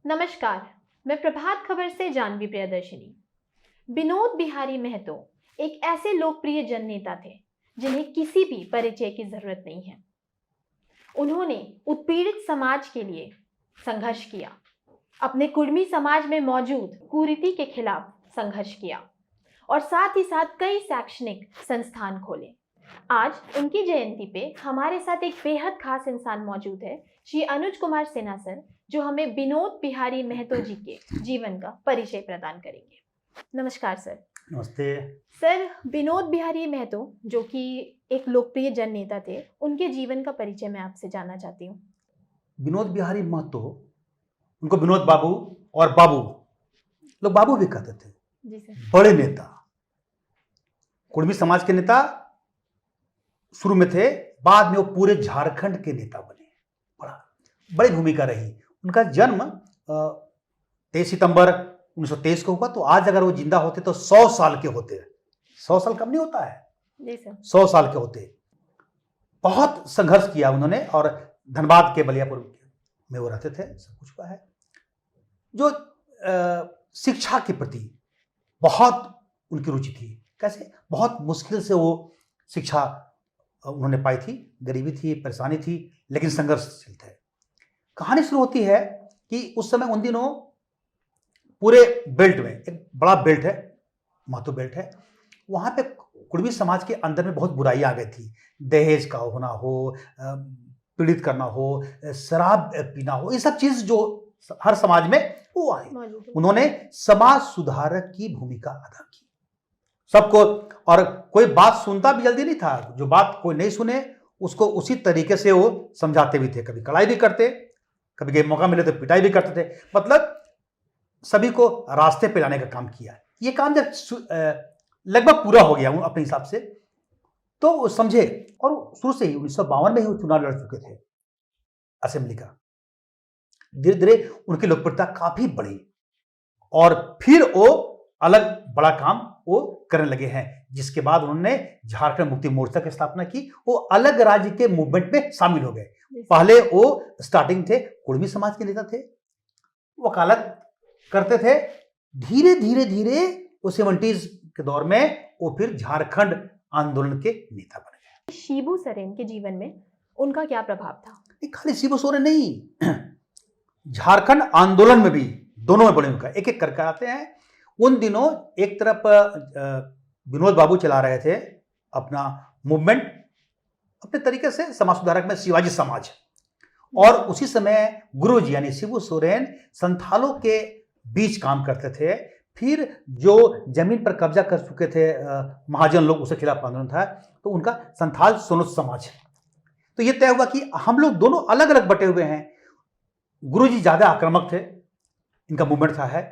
नमस्कार, मैं प्रभात खबर से जानवी प्रियदर्शिनी। विनोद बिहारी महतो एक ऐसे लोकप्रिय जननेता थे जिन्हें किसी भी परिचय की जरूरत नहीं है। उन्होंने उत्पीड़ित समाज के लिए संघर्ष किया, अपने कुर्मी समाज में मौजूद कुरीति के खिलाफ संघर्ष किया और साथ ही साथ कई शैक्षणिक संस्थान खोले। आज उनकी जयंती पे हमारे साथ एक बेहद खास इंसान मौजूद है, श्री अनुज कुमार सिन्हा सर, जो हमें विनोद बिहारी महतो जी के जीवन का परिचय प्रदान करेंगे। नमस्कार सर। नमस्ते सर, विनोद बिहारी महतो जो कि एक लोकप्रिय जन नेता थे, उनके जीवन का परिचय मैं आपसे जानना चाहती हूँ। विनोद बिहारी महतो, उनको विनोद बाबू और बाबू, लोग बाबू भी कहते थे। जी सर। बड़े नेता, कुर्मी समाज के नेता शुरू में थे, बाद में वो पूरे झारखंड के नेता बने। बड़ी भूमिका रही। उनका जन्म 23 सितंबर 1923 को हुआ, तो आज अगर वो जिंदा होते तो 100 साल के होते। 100 साल कम नहीं होता है। जी सर। 100 साल के होते। बहुत संघर्ष किया उन्होंने और धनबाद के बलियापुर में वो रहते थे। सब कुछ हुआ है। जो शिक्षा के प्रति बहुत उनकी रुचि थी। कैसे? बहुत मुश्किल से वो शिक्षा उन्होंने पाई थी। गरीबी थी, परेशानी थी, लेकिन संघर्षशील थे। कहानी शुरू होती है कि उस समय उन दिनों पूरे बेल्ट में, एक बड़ा बेल्ट है, महतो बेल्ट है, वहां पे कुर्मी समाज के अंदर में बहुत बुराई आ गई थी। दहेज का होना हो, पीड़ित करना हो, शराब पीना हो, ये सब चीज जो हर समाज में वो आए। उन्होंने समाज सुधारक की भूमिका अदा की सबको, और कोई बात सुनता भी जल्दी नहीं था। जो बात कोई नहीं सुने उसको उसी तरीके से वो समझाते भी थे। कभी कड़ाई भी करते, कभी मौका मिले तो पिटाई भी करते थे। मतलब सभी को रास्ते पे लाने का काम किया। ये काम जब लगभग पूरा हो गया अपने हिसाब से, तो समझे, और शुरू से ही 1952 में ही चुनाव लड़ चुके थे असेंबली का। धीरे धीरे उनकी लोकप्रियता काफी बढ़ी और फिर वो अलग बड़ा काम वो करने लगे हैं, जिसके बाद उन्होंने झारखंड मुक्ति मोर्चा की स्थापना की। वो अलग राज्य के मूवमेंट में शामिल हो गए। पहले वो स्टार्टिंग थे, कुर्मी समाज के नेता थे, वकालत करते थे। धीरे धीरे धीरे वो 70s के दौर में वो फिर झारखंड आंदोलन के नेता बन गए। शिबू सोरेन के जीवन में उनका क्या प्रभाव था? खाली शिबू सोरेन नहीं, झारखंड आंदोलन में भी दोनों में बड़े भूमिका। एक एक करके आते हैं। उन दिनों एक तरफ विनोद बाबू चला रहे थे अपना मूवमेंट, अपने तरीके से समाज सुधारक में शिवाजी समाज, और उसी समय गुरुजी यानी शिबू सोरेन संथालों के बीच काम करते थे। फिर जो जमीन पर कब्जा कर चुके थे महाजन लोग, उसके खिलाफ आंदोलन था, तो उनका संथाल सोनोत समाज। तो ये तय हुआ कि हम लोग दोनों अलग अलग बटे हुए हैं। गुरुजी ज्यादा आक्रामक थे, इनका मूवमेंट था है।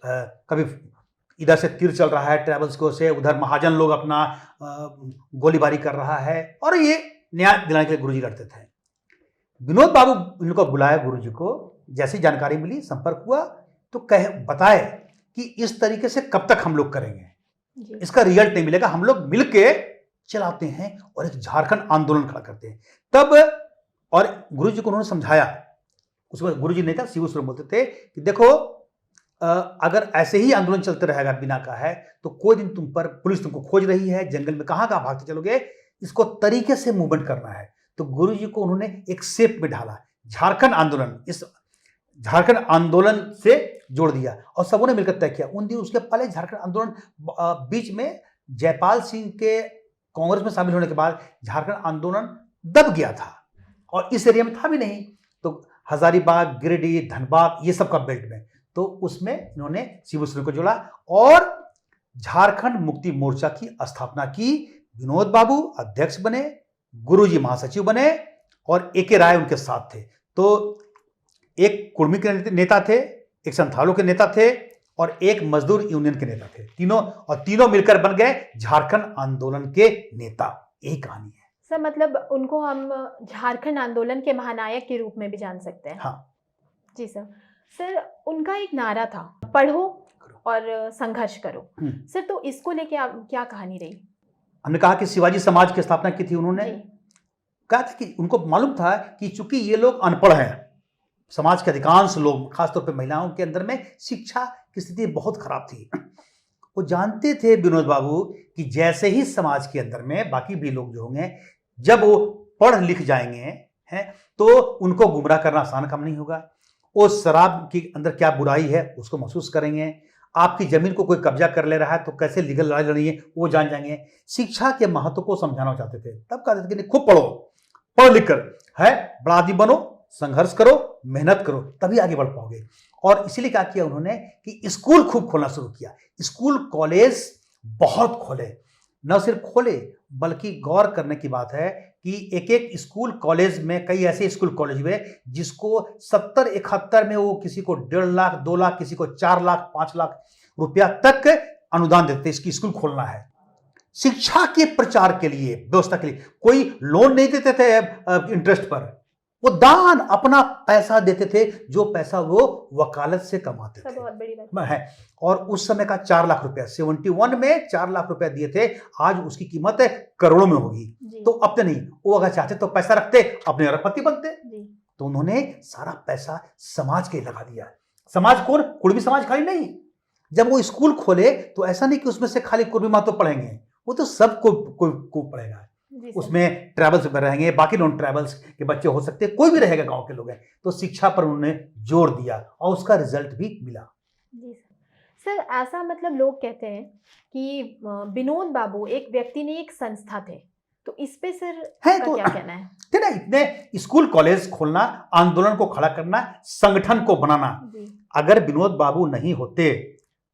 कभी इधर से तीर चल रहा है ट्रैवल्स को से, उधर महाजन लोग अपना गोलीबारी कर रहा है, और ये न्याय दिलाने के लिए गुरुजी लड़ते थे। विनोद बाबू इनको बुलाया गुरुजी को, जैसी जानकारी मिली, संपर्क हुआ, तो बताए कि इस तरीके से कब तक हम लोग करेंगे, इसका रिजल्ट नहीं मिलेगा, हम लोग मिलके चलाते हैं और एक झारखंड आंदोलन खड़ा करते हैं। तब और गुरुजी को उन्होंने समझाया। उसमें गुरुजी नहीं था, शिबू सोरेन बोलते थे कि देखो, अगर ऐसे ही आंदोलन चलते रहेगा बिना का है, तो कोई दिन तुम पर पुलिस तुमको खोज रही है, जंगल में कहां भागते चलोगे, इसको तरीके से मूवमेंट करना है। तो गुरुजी को उन्होंने एक शेप में ढाला, झारखंड आंदोलन, इस झारखंड आंदोलन से जोड़ दिया और सबों ने मिलकर तय किया। उन दिन उसके पहले झारखंड आंदोलन, बीच में जयपाल सिंह के कांग्रेस में शामिल होने के बाद झारखंड आंदोलन दब गया था और इस एरिया में था भी नहीं। तो हजारीबाग, गिरिडीह, धनबाद, ये सब का बेल्ट में, तो उसमें इन्होंने शिबू सोरेन को जोड़ा और झारखंड मुक्ति मोर्चा की स्थापना की। विनोद बाबू अध्यक्ष बने, गुरुजी महासचिव बने और ए.के. राय उनके साथ थे। तो एक कुर्मी के नेता थे, एक संथालों के नेता थे और एक मजदूर यूनियन के नेता थे। तीनों मिलकर बन गए झारखंड आंदोलन के नेता। यही कहानी है सर। मतलब उनको हम झारखंड आंदोलन के महानायक के रूप में भी जान सकते हैं। हाँ जी सर। सर, उनका एक नारा था, पढ़ो और संघर्ष करो। सर, तो इसको लेके क्या कहानी रही? हमने कहा कि शिवाजी समाज की स्थापना की थी उन्होंने। कहा था कि उनको मालूम था कि चूंकि ये लोग अनपढ़ हैं, समाज के अधिकांश लोग, खासतौर पर महिलाओं के अंदर में शिक्षा की स्थिति बहुत खराब थी। वो जानते थे विनोद बाबू कि जैसे ही समाज के अंदर में बाकी भी लोग जो होंगे, जब वो पढ़ लिख जाएंगे हैं, तो उनको गुमराह करना आसान काम नहीं होगा। वो शराब के अंदर क्या बुराई है उसको महसूस करेंगे। आपकी जमीन को कोई कब्जा कर ले रहा है तो कैसे लीगल लड़ाई लड़नी है वो जान जाएंगे। शिक्षा के महत्व को समझाना चाहते थे। तब कहते थे कि नहीं, खूब पढ़ो, पढ़ लिख कर है बड़ा आदमी बनो, संघर्ष करो, मेहनत करो, तभी आगे बढ़ पाओगे। और इसीलिए क्या किया उन्होंने कि स्कूल खूब खोलना शुरू किया। स्कूल कॉलेज बहुत खोले, न सिर्फ खोले बल्कि गौर करने की बात है कि एक एक स्कूल कॉलेज में कई ऐसे स्कूल कॉलेज हुए जिसको 70-71 में वो किसी को 1.5 लाख 2 लाख, किसी को 4 लाख 5 लाख रुपया तक अनुदान देते, इसकी स्कूल खोलना है। शिक्षा के प्रचार के लिए, व्यवस्था के लिए कोई लोन नहीं देते थे इंटरेस्ट पर, वो दान अपना पैसा देते थे, जो पैसा वो वकालत से कमाते थे। बहुत बड़ी बात है। और उस समय का 4 लाख रुपया, 71 में 4 लाख रुपया दिए थे, आज उसकी कीमत करोड़ों में होगी। तो अब तो नहीं, वो अगर चाहते तो पैसा रखते, अपने अरबपति बनते। तो उन्होंने सारा पैसा समाज के लगा दिया। समाज कौन? कुर्मी समाज खाली नहीं। जब वो स्कूल खोले तो ऐसा नहीं कि उसमें से खाली कुर्मी महतो पढ़ेंगे, वो तो सबको को पढ़ेगा। उसमें ट्राइबल्स में रहेंगे, बाकी नॉन ट्राइबल्स के बच्चे हो सकते हैं, कोई भी रहेगा, गांव के लोग हैं। तो शिक्षा पर उन्होंने जोर दिया और उसका रिजल्ट भी मिला। जी सर, ऐसा मतलब लोग कहते हैं कि विनोद बाबू एक व्यक्ति नहीं, एक संस्था थे, तो इस पे सर है का तो क्या कहना है? ना, इतने स्कूल कॉलेज खोलना, आंदोलन को खड़ा करना, संगठन को बनाना, अगर विनोद बाबू नहीं होते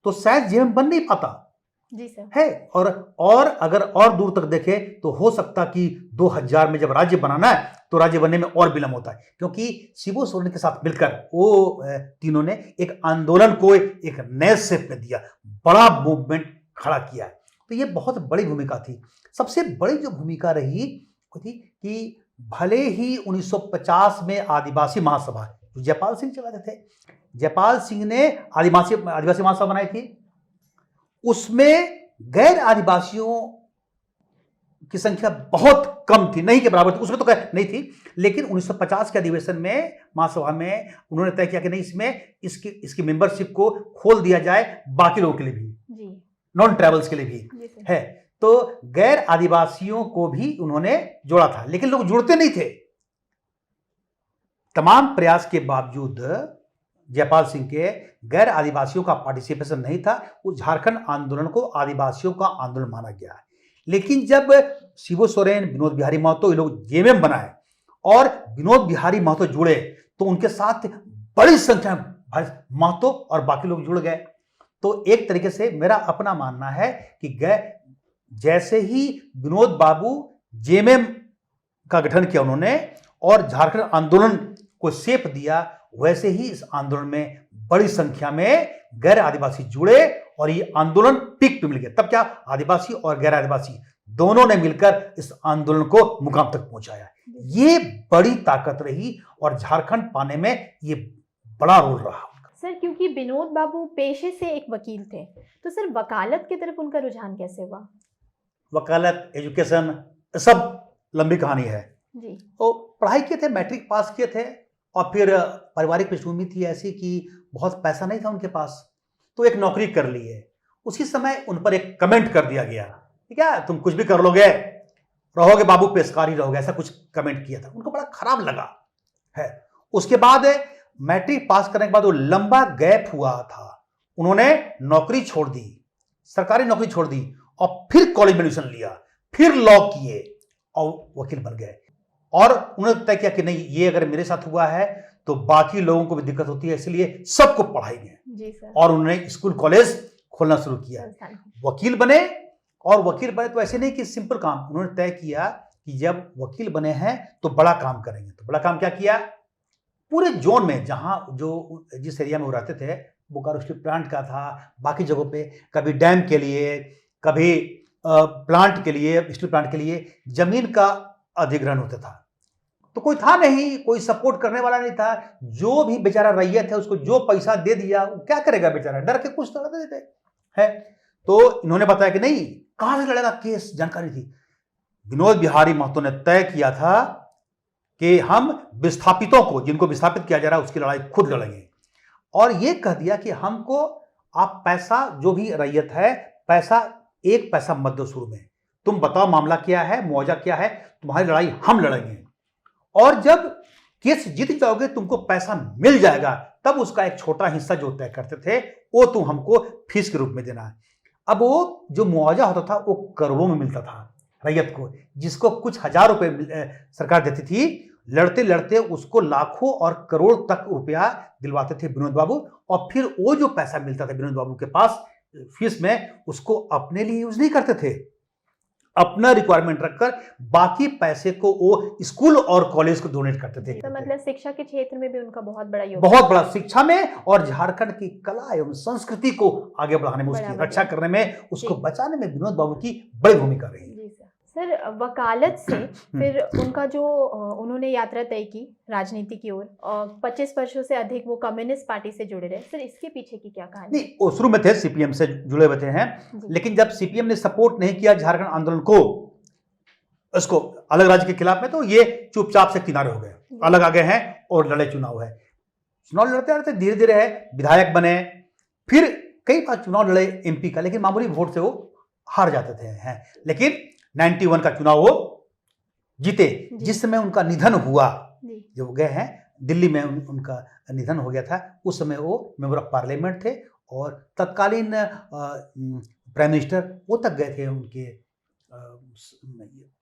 तो शायद जीवन बन नहीं पाता। जी सर। है। और अगर और दूर तक देखे तो हो सकता कि 2000 में जब राज्य बनाना है तो राज्य बनने में और विलंब होता है, क्योंकि शिबू सोरेन के साथ मिलकर वो तीनों ने एक आंदोलन को एक नए शेप में दिया, बड़ा मूवमेंट खड़ा किया। तो ये बहुत बड़ी भूमिका थी। सबसे बड़ी जो भूमिका रही वो थी कि भले ही 1950 में आदिवासी महासभा जो जयपाल सिंह चलाते थे, जयपाल सिंह ने आदिवासी महासभा बनाई थी, उसमें गैर आदिवासियों की संख्या बहुत कम थी, नहीं के बराबर थी, उसमें तो नहीं थी। लेकिन 1950 के अधिवेशन में, महासभा में, उन्होंने तय किया कि नहीं, इसमें इसकी मेंबरशिप को खोल दिया जाए बाकी लोगों के लिए भी, नॉन ट्राइबल्स के लिए भी है। तो गैर आदिवासियों को भी उन्होंने जोड़ा था, लेकिन लोग जुड़ते नहीं थे। तमाम प्रयास के बावजूद जयपाल सिंह के गैर आदिवासियों का पार्टिसिपेशन नहीं था। उस झारखंड आंदोलन को आदिवासियों का आंदोलन माना गया। लेकिन जब शिबू सोरेन, विनोद बिहारी महतो, ये लोग जेएमएम बनाए और विनोद बिहारी महतो जुड़े तो उनके साथ बड़ी संख्या में महतो और बाकी लोग जुड़ गए। तो एक तरीके से मेरा अपना मानना है कि जैसे ही विनोद बाबू जेएमएम का गठन किया उन्होंने और झारखंड आंदोलन को शेप दिया, वैसे ही इस आंदोलन में बड़ी संख्या में गैर आदिवासी जुड़े और ये आंदोलन पीक पे मिल गया। तब क्या आदिवासी और गैर आदिवासी दोनों ने मिलकर इस आंदोलन को मुकाम तक पहुंचाया। ये बड़ी ताकत रही और झारखंड पाने में ये बड़ा रोल रहा। सर, क्योंकि विनोद बाबू पेशे से एक वकील थे, तो सर वकालत की तरफ उनका रुझान कैसे हुआ? वकालत, एजुकेशन, सब लंबी कहानी है जी। तो पढ़ाई किए थे, मैट्रिक पास किए थे और फिर पारिवारिक पृष्ठभूमि थी ऐसी कि बहुत पैसा नहीं था उनके पास, तो एक नौकरी कर ली है। उसी समय उन पर एक कमेंट कर दिया गया, ठीक है, तुम कुछ भी कर लोगे, रहोगे बाबू, पेशकार ही रहोगे, ऐसा कुछ कमेंट किया था। उनको बड़ा खराब लगा है। उसके बाद मैट्रिक पास करने के बाद वो लंबा गैप हुआ था, उन्होंने नौकरी छोड़ दी, सरकारी नौकरी छोड़ दी और फिर कॉलेज में एडमिशन लिया, फिर लॉ किए और वकील बन गए। और उन्होंने तय किया कि नहीं, ये अगर मेरे साथ हुआ है तो बाकी लोगों को भी दिक्कत होती है, इसलिए सबको पढ़ाएंगे। और उन्होंने स्कूल कॉलेज खोलना शुरू किया, वकील बने। और वकील बने तो ऐसे नहीं कि सिंपल काम, उन्होंने तय किया कि जब वकील बने हैं तो बड़ा काम करेंगे। तो बड़ा काम क्या किया? पूरे जोन में, जहां जो जिस एरिया में वो रहते थे, बोकारो स्टील प्लांट का था, बाकी जगहों पे कभी डैम के लिए, कभी प्लांट के लिए, स्टील प्लांट के लिए जमीन का अधिग्रहण होता था। तो कोई था नहीं, कोई सपोर्ट करने वाला नहीं था। जो भी बेचारा रैयत है उसको जो पैसा दे दिया, वो क्या करेगा बेचारा, डर के कुछ तो लड़ देते है। तो इन्होंने बताया कि नहीं, कहां से लड़ेगा केस, जानकारी थी। विनोद बिहारी महतो ने तय किया था कि हम विस्थापितों को, जिनको विस्थापित किया जा रहा है, उसकी लड़ाई खुद लड़ेंगे। और ये कह दिया कि हमको आप पैसा, जो भी रैयत है, पैसा 1 पैसा मत दो शुरू में, तुम बताओ मामला क्या है, मुआवजा क्या है, तुम्हारी लड़ाई हम लड़ेंगे, और जब केस जीत जाओगे तुमको पैसा मिल जाएगा, तब उसका एक छोटा हिस्सा जो तय करते थे वो तुम हमको फीस के रूप में देना है। अब वो जो मुआवजा होता था वो करोड़ों में मिलता था रैयत को, जिसको कुछ हजार रुपए सरकार देती थी। लड़ते लड़ते उसको लाखों और करोड़ तक रुपया दिलवाते थे विनोद बाबू, और फिर वो जो पैसा मिलता था विनोद बाबू के पास फीस में, उसको अपने लिए यूज नहीं करते थे, अपना रिक्वायरमेंट रखकर बाकी पैसे को वो स्कूल और कॉलेज को डोनेट करते थे। तो मतलब शिक्षा के क्षेत्र में भी उनका बहुत बड़ा योगदान, बहुत बड़ा, शिक्षा में और झारखंड की कला एवं संस्कृति को आगे बढ़ाने में, उसकी रक्षा करने में, उसको बचाने में विनोद बाबू की बड़ी भूमिका रही। सर, वकालत से फिर उनका जो उन्होंने यात्रा तय की राजनीति की ओर, और 25 वर्षों से अधिक वो कम्युनिस्ट पार्टी से जुड़े रहे। सर, इसके पीछे की क्या कहानी? नहीं, वो शुरू में थे सीपीएम से जुड़े हुए हैं, लेकिन जब सीपीएम ने सपोर्ट नहीं किया झारखंड आंदोलन को, उसको अलग राज्य के खिलाफ में, तो ये चुपचाप से किनारे हो गए, अलग आ गए हैं और लड़े चुनाव है। चुनाव लड़ते लड़ते धीरे धीरे है विधायक बने, फिर कई बार चुनाव लड़े एमपी का, लेकिन मामूली वोट से वो हार जाते थे हैं। लेकिन 91 का चुनाव वो जीते, जिस समय उनका निधन हुआ, जो गए हैं दिल्ली में, उनका निधन हो गया था, उस समय वो मेंबर ऑफ पार्लियामेंट थे और तत्कालीन प्राइम मिनिस्टर वो तक गए थे उनके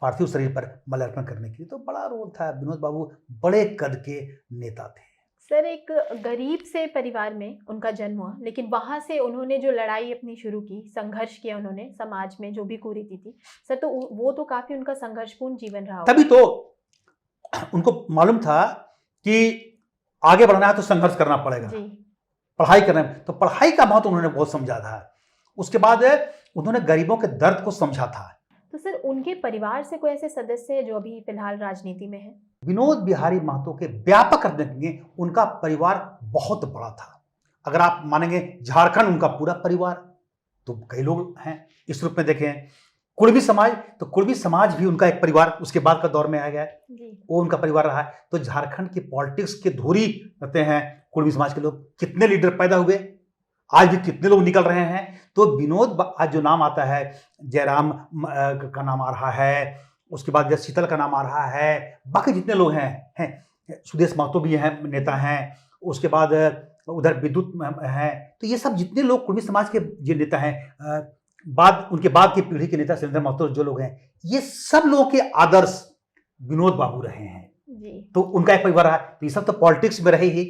पार्थिव शरीर पर माल्यार्पण करने के लिए। तो बड़ा रोल था, विनोद बाबू बड़े कद के नेता थे। सर, एक गरीब से परिवार में उनका जन्म हुआ, लेकिन वहाँ से उन्होंने जो लड़ाई अपनी शुरू की, संघर्ष किया उन्होंने समाज में जो भी कुरीति थी। सर, तो वो तो काफी उनका संघर्षपूर्ण जीवन रहा। तभी तो उनको मालूम था कि आगे बढ़ना है तो संघर्ष करना पड़ेगा, पढ़ाई करना है, तो पढ़ाई का महत्व उन्होंने बहुत समझा था। उसके बाद उन्होंने गरीबों के दर्द को समझा था। तो सर, उनके परिवार से कोई ऐसे सदस्य है जो अभी फिलहाल राजनीति में है? विनोद बिहारी महतो के व्यापक देखेंगे, उनका परिवार बहुत बड़ा था। अगर आप मानेंगे झारखंड उनका पूरा परिवार, तो कई लोग हैं इस रूप में देखें। कुड़बी समाज, तो कुड़बी समाज भी उनका एक परिवार उसके बाद का दौर में आ गया है, वो उनका परिवार रहा है। तो झारखंड की पॉलिटिक्स के धुरी रहते हैं कुड़बी समाज के लोग। कितने लीडर पैदा हुए, आज भी कितने लोग निकल रहे हैं। तो विनोद आज जो नाम आता है, जयराम का नाम आ रहा है, उसके बाद शीतल का नाम आ रहा है, बाकी जितने लोग हैं सुदेश महतो भी हैं, नेता हैं, उसके बाद उधर विद्युत हैं। तो ये सब जितने लोग कुड़बी समाज के जो नेता हैं, बाद उनके बाद की पीढ़ी के नेता सुरेंद्र महतो जो लोग हैं, ये सब लोगों के आदर्श विनोद बाबू रहे हैं जी। तो उनका एक परिवार रहा। तो ये सब तो पॉलिटिक्स में रहे ही,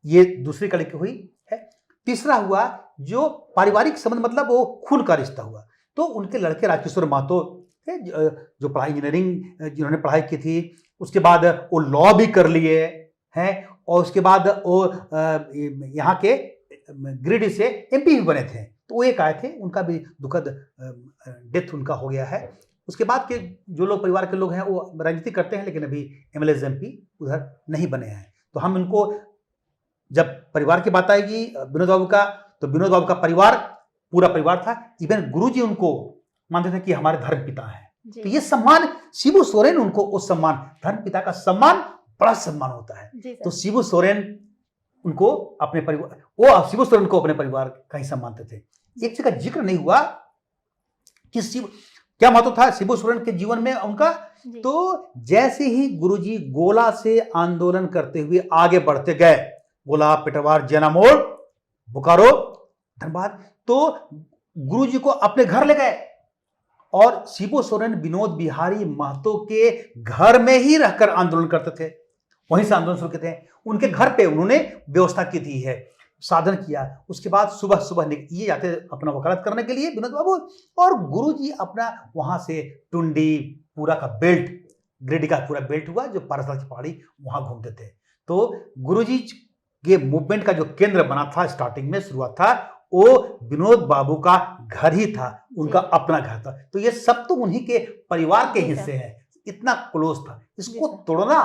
ये दूसरी कड़ी की हुई है। तीसरा हुआ जो पारिवारिक संबंध, मतलब वो खून का रिश्ता हुआ। तो उनके लड़के राजकिशोर महतो जो पढ़ाई इंजीनियरिंग जिन्होंने पढ़ाई की थी, उसके बाद वो लॉ भी कर लिए हैं, और उसके बाद वो यहाँ के गिरिडीह से एमपी भी बने थे। तो वो एक आए थे, उनका भी दुखद डेथ उनका हो गया है। उसके बाद के जो लोग परिवार के लोग हैं वो राजनीति करते हैं, लेकिन अभी एमएलए एमपी उधर नहीं बने हैं। तो हम इनको, जब परिवार की बात आएगी विनोद बाबू का, तो विनोद बाबू का परिवार पूरा परिवार था। इवन गुरुजी उनको मानते थे कि हमारे धर्म पिता हैं। तो ये सम्मान शिबू सोरेन, उनको उस सम्मान, धर्म पिता का सम्मान बड़ा सम्मान होता है। तो शिबू सोरेन उनको अपने परिवार, वो शिबू सोरेन को अपने परिवार का ही सम्मानते थे। एक जगह जिक्र नहीं हुआ कि क्या महत्व था शिबू सोरेन के जीवन में उनका। तो जैसे ही गुरुजी गोला से आंदोलन करते हुए आगे बढ़ते गए, गोला, पेटरवार, जैनामोड़, बोकारो, धनबाद, तो गुरुजी को अपने घर ले गए और शिबू सोरेन विनोद बिहारी महतो के घर में ही रहकर आंदोलन करते थे, वहीं से आंदोलन शुरू किए थे। उनके घर पे उन्होंने व्यवस्था की थी है, साधन किया। उसके बाद सुबह सुबह ये जाते अपना वकालत करने के लिए विनोद बाबू, और गुरुजी अपना वहां से टुंडी पूरा का बेल्ट, गिरिडीह का पूरा बेल्ट हुआ जो पारसल की पहाड़ी, वहां घूमते थे। तो गुरुजी के मूवमेंट का जो केंद्र बना था, स्टार्टिंग में शुरुआत था, वो विनोद बाबू का घर ही था, उनका अपना घर था। तो ये सब तो उन्हीं के परिवार के हिस्से हैं, इतना क्लोज था। इसको तोड़ना,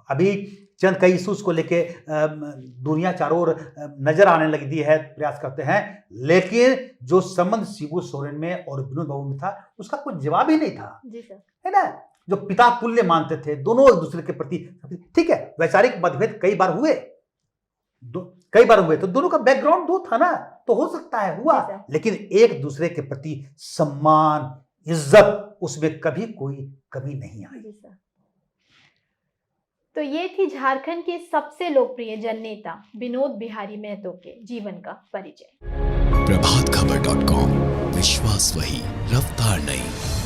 अभी चंद कई इशूज को लेके दुनिया चारों ओर नजर आने लगी है, प्रयास करते हैं, लेकिन जो संबंध शिबू सोरेन में और विनोद बाबू में था, उसका कोई जवाब ही नहीं था, है ना। जो पिता तुल्य मानते थे, दोनों एक दूसरे के प्रति, ठीक है वैचारिक मतभेद कई बार हुए, तो दोनों का बैकग्राउंड दो था ना, तो हो सकता है हुआ, लेकिन एक दूसरे के प्रति सम्मान, इज्जत, उसमें कभी कोई कमी नहीं आई। तो ये थी झारखंड के सबसे लोकप्रिय जननेता विनोद बिहारी महतो के जीवन का परिचय। प्रभातखबर.com, विश्वास वही, रफ्तार नहीं।